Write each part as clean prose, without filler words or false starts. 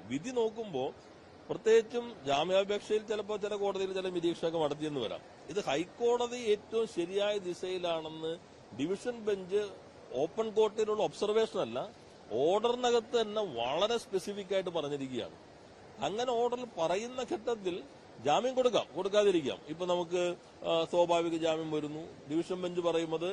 വിധി നോക്കുമ്പോൾ പ്രത്യേകിച്ചും ജാമ്യാപേക്ഷയിൽ ചിലപ്പോൾ ചില കോടതിയിൽ ചില നിരീക്ഷകർ നടത്തിയെന്ന് വരാം. ഇത് ഹൈക്കോടതി ഏറ്റവും ശരിയായ ദിശയിലാണെന്ന് ഡിവിഷൻ ബെഞ്ച് ഓപ്പൺ കോർട്ടിലുള്ള ഒബ്സർവേഷൻ അല്ല, ഓർഡറിനകത്ത് തന്നെ വളരെ സ്പെസിഫിക് ആയിട്ട് പറഞ്ഞിരിക്കുകയാണ്. അങ്ങനെ ഓർഡറിൽ പറയുന്ന ഘട്ടത്തിൽ ജാമ്യം കൊടുക്കാതിരിക്കാം. ഇപ്പൊ നമുക്ക് സ്വാഭാവിക ജാമ്യം വരുന്നു. ഡിവിഷൻ ബെഞ്ച് പറയുന്നത്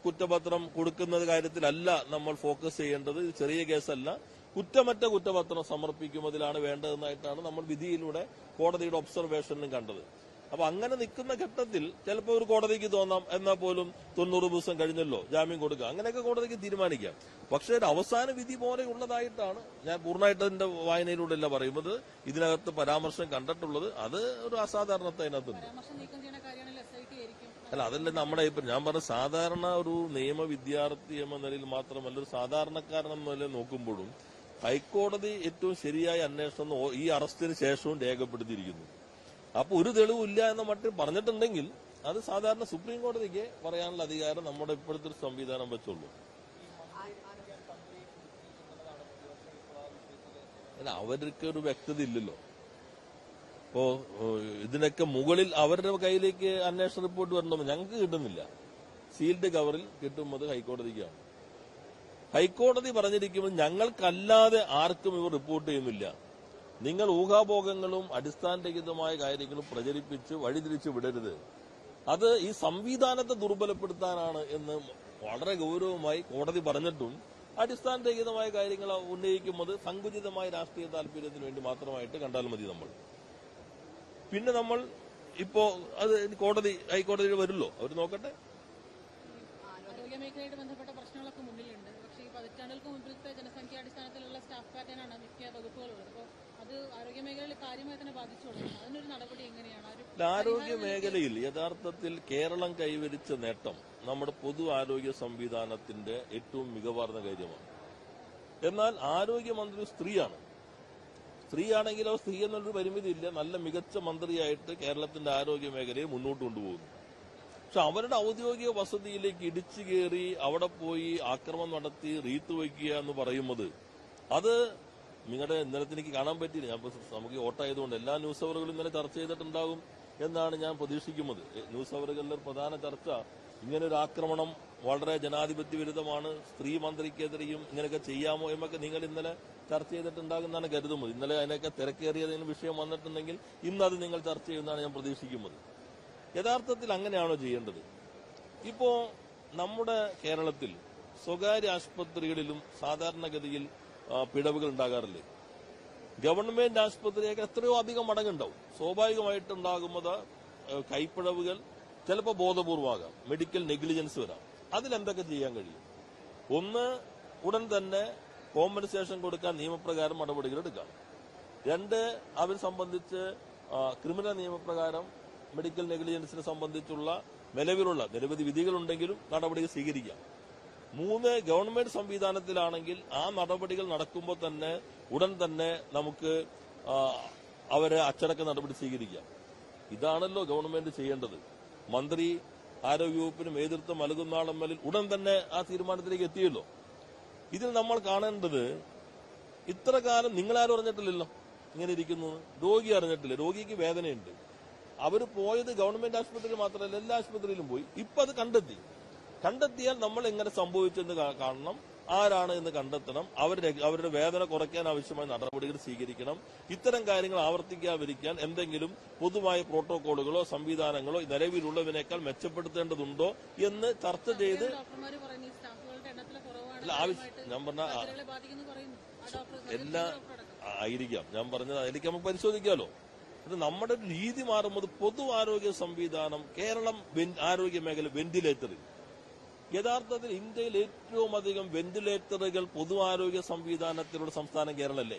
കുറ്റപത്രം കൊടുക്കുന്ന കാര്യത്തിലല്ല നമ്മൾ ഫോക്കസ് ചെയ്യേണ്ടത്, ഇത് ചെറിയ കേസല്ല, കുറ്റമറ്റ കുറ്റപത്രം സമർപ്പിക്കുന്നതിലാണ് വേണ്ടതെന്നായിട്ടാണ് നമ്മൾ വിധിയിലൂടെ കോടതിയുടെ ഒബ്സർവേഷനിലും കണ്ടത്. അപ്പൊ അങ്ങനെ നിൽക്കുന്ന ഘട്ടത്തിൽ ചിലപ്പോൾ ഒരു കോടതിക്ക് തോന്നാം എന്നാൽ പോലും 90 ദിവസം കഴിഞ്ഞല്ലോ ജാമ്യം കൊടുക്കുക, അങ്ങനെയൊക്കെ കോടതിക്ക് തീരുമാനിക്കാം. പക്ഷേ ഒരു അവസാന വിധി പോലെയുള്ളതായിട്ടാണ് ഞാൻ പൂർണ്ണമായിട്ട് എന്റെ വായനയിലൂടെയല്ല പറയുന്നത്, ഇതിനകത്ത് പരാമർശം കണ്ടിട്ടുള്ളത്. അത് ഒരു അസാധാരണത അതിനകത്തുണ്ട്. അല്ല, അതല്ല നമ്മുടെ ഞാൻ പറഞ്ഞ സാധാരണ ഒരു നിയമ വിദ്യാർത്ഥി എന്ന നിലയിൽ മാത്രമല്ല, ഒരു സാധാരണക്കാരൻ എന്ന നിലയിൽ നോക്കുമ്പോഴും ഹൈക്കോടതി ഏറ്റവും ശരിയായ അന്വേഷണം ഈ അറസ്റ്റിന് ശേഷവും രേഖപ്പെടുത്തിയിരിക്കുന്നു. അപ്പൊ ഒരു തെളിവില്ല എന്ന മട്ടിൽ പറഞ്ഞിട്ടുണ്ടെങ്കിൽ അത് സാധാരണ സുപ്രീം കോടതിക്ക് പറയാനുള്ള അധികാരം നമ്മുടെ ഇപ്പോഴത്തെ ഒരു സംവിധാനം വെച്ചുള്ളൂ. അല്ല, അവർക്ക് ഒരു വ്യക്തത ഇല്ലല്ലോ. ഇപ്പോ ഇതിനൊക്കെ മുകളിൽ അവരുടെ കയ്യിലേക്ക് അന്വേഷണ റിപ്പോർട്ട് വരണമെന്ന് ഞങ്ങൾക്ക് കിട്ടുന്നില്ല. സീൽഡ് കവറിൽ കിട്ടുന്നത് ഹൈക്കോടതിക്കാണ്. ഹൈക്കോടതി പറഞ്ഞിരിക്കുമ്പോൾ ഞങ്ങൾക്കല്ലാതെ ആർക്കും ഇവർ റിപ്പോർട്ട് ചെയ്യുന്നില്ല, നിങ്ങൾ ഊഹാഭോഗങ്ങളും അടിസ്ഥാനരഹിതമായ കാര്യങ്ങളും പ്രചരിപ്പിച്ച് വഴിതിരിച്ചു വിടരുത്, അത് ഈ സംവിധാനത്തെ ദുർബലപ്പെടുത്താനാണ് എന്ന് വളരെ ഗൌരവമായി കോടതി പറഞ്ഞിട്ടും അടിസ്ഥാനരഹിതമായ കാര്യങ്ങൾ ഉന്നയിക്കുന്നത് സങ്കുചിതമായ രാഷ്ട്രീയ താല്പര്യത്തിന് വേണ്ടി മാത്രമായിട്ട് കണ്ടാൽ മതി. പിന്നെ നമ്മൾ ഇപ്പോ അത് ഹൈക്കോടതിയിൽ വരുമല്ലോ, അവർ നോക്കട്ടെ. ആരോഗ്യമേഖലയായിട്ട് ബന്ധപ്പെട്ട പ്രശ്നങ്ങളൊക്കെ മുന്നിലുണ്ട്. പക്ഷേ ഈ പതിറ്റാണ്ടുകൾക്ക് മുമ്പിലത്തെ ജനസംഖ്യാടിസ്ഥാനത്തിലുള്ള സ്റ്റാഫ് പാറ്റേണാണ് മിക്ക വകുപ്പുകളുള്ളത്. അപ്പോൾ അത് ആരോഗ്യമേഖലയിൽ കാര്യമായി തന്നെ ബാധിച്ചോളൂ. അതിനൊരു നടപടി എങ്ങനെയാണ്? ആരോഗ്യ മേഖലയിൽ യഥാർത്ഥത്തിൽ കേരളം കൈവരിച്ച നേട്ടം നമ്മുടെ പൊതു ആരോഗ്യ സംവിധാനത്തിന്റെ ഏറ്റവും മികവാർന്ന കാര്യമാണ്. എന്നാൽ ആരോഗ്യമന്ത്രി സ്ത്രീയാണെങ്കിലോ സ്ത്രീ എന്നുള്ളൊരു പരിമിതി ഇല്ല, നല്ല മികച്ച മന്ത്രിയായിട്ട് കേരളത്തിന്റെ ആരോഗ്യ മേഖലയെ മുന്നോട്ട് കൊണ്ടുപോകുന്നു. പക്ഷെ അവരുടെ ഔദ്യോഗിക വസതിയിലേക്ക് ഇടിച്ചു കയറി അവിടെ പോയി ആക്രമണം നടത്തി റീത്ത് വയ്ക്കുക എന്ന് പറയുന്നത്, അത് നിങ്ങളുടെ ഇന്നലത്തെ എനിക്ക് കാണാൻ പറ്റിയില്ല. ഞാൻ നമുക്ക് ഓട്ടായതുകൊണ്ട് എല്ലാ ന്യൂസ് അവറുകളും ഇന്നലെ ചർച്ച ചെയ്തിട്ടുണ്ടാകും എന്നാണ് ഞാൻ പ്രതീക്ഷിക്കുന്നത്. ന്യൂസ് അവറുകളിലെ പ്രധാന ചർച്ച ഇങ്ങനൊരു ആക്രമണം വളരെ ജനാധിപത്യ വിരുദ്ധമാണ്, സ്ത്രീ മന്ത്രിക്കെതിരെയും ഇങ്ങനെയൊക്കെ ചെയ്യാമോ എന്നൊക്കെ നിങ്ങൾ ഇന്നലെ ചർച്ച ചെയ്തിട്ടുണ്ടാകുമെന്നാണ് കരുതുന്നത്. ഇന്നലെ അതിനൊക്കെ തിരക്കേറിയതിന് വിഷയം വന്നിട്ടുണ്ടെങ്കിൽ ഇന്നത് നിങ്ങൾ ചർച്ച ചെയ്യുമെന്നാണ് ഞാൻ പ്രതീക്ഷിക്കുന്നത്. യഥാർത്ഥത്തിൽ അങ്ങനെയാണോ ചെയ്യേണ്ടത്? ഇപ്പോ നമ്മുടെ കേരളത്തിൽ സ്വകാര്യ ആശുപത്രികളിലും സാധാരണഗതിയിൽ പിഴവുകൾ ഉണ്ടാകാറില്ലേ? ഗവൺമെന്റ് ആശുപത്രിയൊക്കെ എത്രയോ അധികം മടങ്ങുണ്ടാവും. സ്വാഭാവികമായിട്ടുണ്ടാകുന്നത് കൈപ്പിഴവുകൾ ചിലപ്പോൾ ബോധപൂർവമാകാം, മെഡിക്കൽ നെഗ്ലിജൻസ് വരാം. അതിലെന്തൊക്കെ ചെയ്യാൻ കഴിയും? ഒന്ന്, ഉടൻ തന്നെ കോമ്പൻസേഷൻ കൊടുക്കാൻ നിയമപ്രകാരം നടപടികൾ എടുക്കാം. രണ്ട്, അവർ സംബന്ധിച്ച് ക്രിമിനൽ നിയമപ്രകാരം മെഡിക്കൽ നെഗ്ലിജൻസിനെ സംബന്ധിച്ചുള്ള നിലവിലുള്ള നിരവധി വിധികളുണ്ടെങ്കിലും നടപടികൾ സ്വീകരിക്കാം. മൂന്ന്, ഗവൺമെന്റ് സംവിധാനത്തിലാണെങ്കിൽ ആ നടപടികൾ നടക്കുമ്പോൾ തന്നെ ഉടൻ തന്നെ നമുക്ക് അവരെ അച്ചടക്ക നടപടി സ്വീകരിക്കാം. ഇതാണല്ലോ ഗവൺമെന്റ് ചെയ്യേണ്ടത്. മന്ത്രി ആരോഗ്യവകുപ്പിന് നേതൃത്വം നൽകുന്ന ആളെമ്മലിൽ ഉടൻ തന്നെ ആ തീരുമാനത്തിലേക്ക് എത്തിയല്ലോ. ഇതിൽ നമ്മൾ കാണേണ്ടത്, ഇത്ര കാലം നിങ്ങളാരും അറിഞ്ഞിട്ടില്ലല്ലോ ഇങ്ങനെ ഇരിക്കുന്നു, രോഗി അറിഞ്ഞിട്ടില്ല. രോഗിക്ക് വേദനയുണ്ട്. അവർ പോയത് ഗവൺമെന്റ് ആശുപത്രിയിൽ മാത്രമല്ല, എല്ലാ ആശുപത്രിയിലും പോയി. ഇപ്പൊ അത് കണ്ടെത്തിയാൽ നമ്മൾ എങ്ങനെ സംഭവിച്ചെന്ന് കാണണം, ആരാണ് എന്ന് കണ്ടെത്തണം, അവരുടെ വേദന കുറയ്ക്കാൻ ആവശ്യമായ നടപടികൾ സ്വീകരിക്കണം. ഇത്തരം കാര്യങ്ങൾ ആവർത്തിക്കാതിരിക്കാൻ എന്തെങ്കിലും പൊതുവായ പ്രോട്ടോകോളുകളോ സംവിധാനങ്ങളോ നിലവിലുള്ളതിനേക്കാൾ മെച്ചപ്പെടുത്തേണ്ടതുണ്ടോ എന്ന് ചർച്ച ചെയ്ത് ഞാൻ പറഞ്ഞ എല്ലാ ആയിരിക്കാം. ഞാൻ പറഞ്ഞത് അതിലേക്ക് നമുക്ക് പരിശോധിക്കാമല്ലോ. അത് നമ്മുടെ രീതി മാറുമ്പോൾ പൊതു ആരോഗ്യ സംവിധാനം, കേരളം ആരോഗ്യ മേഖല വെന്റിലേറ്ററിൽ, യഥാർത്ഥത്തിൽ ഇന്ത്യയിൽ ഏറ്റവും അധികം വെന്റിലേറ്ററുകൾ പൊതു ആരോഗ്യ സംവിധാനത്തിലുള്ള സംസ്ഥാനം കേരളമല്ലേ?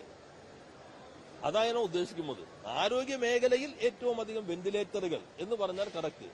അതായാലും ഉദ്ദേശിക്കുന്നത് ആരോഗ്യ മേഖലയിൽ ഏറ്റവും അധികം വെന്റിലേറ്ററുകൾ എന്ന് പറഞ്ഞാൽ കറക്റ്റ്.